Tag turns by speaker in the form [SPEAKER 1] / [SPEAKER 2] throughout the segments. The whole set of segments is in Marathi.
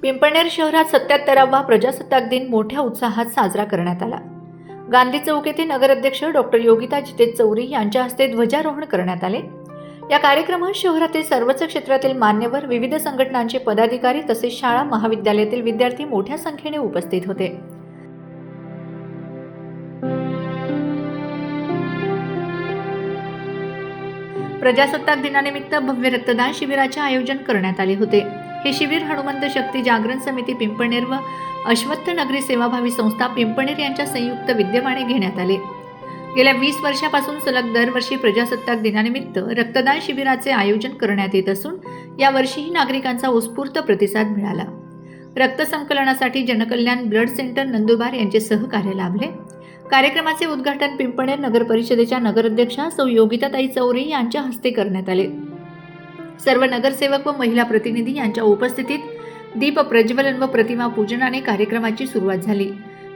[SPEAKER 1] पिंपळनेर शहरात 77वा प्रजासत्ताक दिन मोठ्या उत्साहात साजरा करण्यात आला। गांधी चौक येथे नगराध्यक्ष डॉक्टर योगिता जितेश चौरी यांच्या हस्ते ध्वजारोहण करण्यात आले। या कार्यक्रमात शहरातील सर्वच क्षेत्रातील मान्यवर, विविध संघटनांचे पदाधिकारी तसेच शाळा महाविद्यालयातील विद्यार्थी मोठ्या संख्येने उपस्थित होते। प्रजासत्ताक दिनानिमित्त भव्य रक्तदान शिबिराचे आयोजन करण्यात आले होते। हे शिबिर हनुमंत शक्ती जागरण समिती पिंपळनेर व अश्वत्थ नगरी सेवाभावी संस्था पिंपळनेर यांच्या संयुक्त विद्यमाने घेण्यात आले। गेल्या 20 वर्षापासून सलग दरवर्षी प्रजासत्ताक दिनानिमित्त रक्तदान शिबिराचे आयोजन करण्यात येत असून यावर्षीही नागरिकांचा उत्स्फूर्त प्रतिसाद मिळाला। रक्त संकलनासाठी जनकल्याण ब्लड सेंटर नंदुरबार यांचे सहकार्य लाभले। कार्यक्रमाचे उद्घाटन पिंपळनेर नगर परिषदेच्या नगराध्यक्षा सौ योगिताताई चौरी यांच्या हस्ते करण्यात आले। सर्व नगरसेवक व महिला प्रतिनिधी यांच्या उपस्थितीत दीप प्रज्वलन व प्रतिमा पूजनाने कार्यक्रमाची सुरुवात झाली।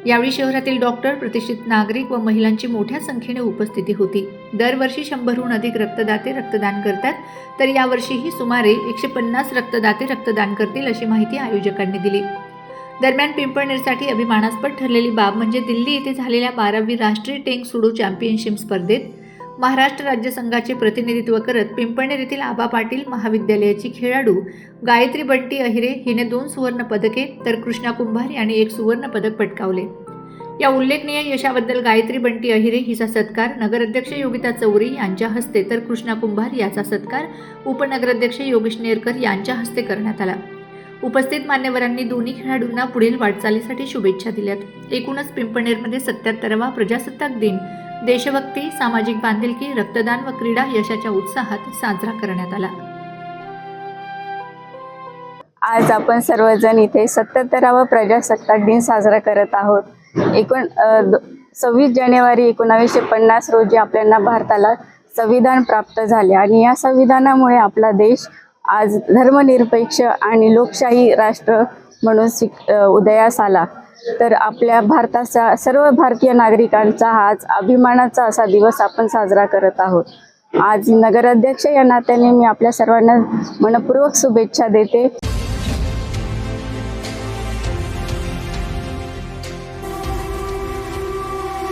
[SPEAKER 1] यावेळी शहरातील डॉक्टर, प्रतिष्ठित नागरिक व महिलांची मोठ्या संख्येने उपस्थिती होती। दरवर्षी 100हून अधिक रक्तदाते रक्तदान करतात, तर यावर्षीही सुमारे 150 रक्तदाते रक्तदान करतील अशी माहिती आयोजकांनी दिली। दरम्यान पिंपळनेरसाठी अभिमानास्पद ठरलेली बाब म्हणजे दिल्ली येथे झालेल्या 12वी राष्ट्रीय टेंग सुडो चॅम्पियनशिप स्पर्धेत महाराष्ट्र राज्य संघाचे प्रतिनिधित्व करत पिंपळनेर येथील आबा पाटील महाविद्यालयाची खेळाडू गायत्री बंटी अहिरे हिने 2 सुवर्ण पदके तर कृष्णा कुंभार यांनी 1 सुवर्ण पदक पटकावले। या उल्लेखनीय यशाबद्दल गायत्री बंटी अहिरे हिचा सत्कार नगराध्यक्ष योगिता चौरी यांच्या हस्ते तर कृष्णा कुंभार याचा सत्कार उपनगराध्यक्ष योगेश नेरकर यांच्या हस्ते करण्यात आला। उपस्थित मान्यवरांनी दोन्ही खेळाडूंना पुढील वाटचालीसाठी शुभेच्छा दिल्यात। एकूणच पिंपळनेरमध्ये 77वा प्रजासत्ताक दिन देशभक्ती, सामाजिक बांधिलकी, रक्तदान व क्रीडा यशाच्या उत्साहात साजरा करण्यात आला।
[SPEAKER 2] आज आपण सर्वजण इथे 77वा प्रजासत्ताक दिन साजरा करत आहोत। 26 जानेवारी 1950 रोजी आपल्याला भारताला संविधान प्राप्त झाले आणि या संविधानामुळे आपला देश आज धर्मनिरपेक्ष आणि लोकशाही राष्ट्र म्हणून उदयास आला। तर आपल्या भारताचा सर्व भारतीय नागरिकांचा आज अभिमानाचा असा दिवस आपण साजरा करत आहोत। आज नगराध्यक्ष या नात्याने मी आपल्या सर्वांना मनपूर्वक शुभेच्छा देते।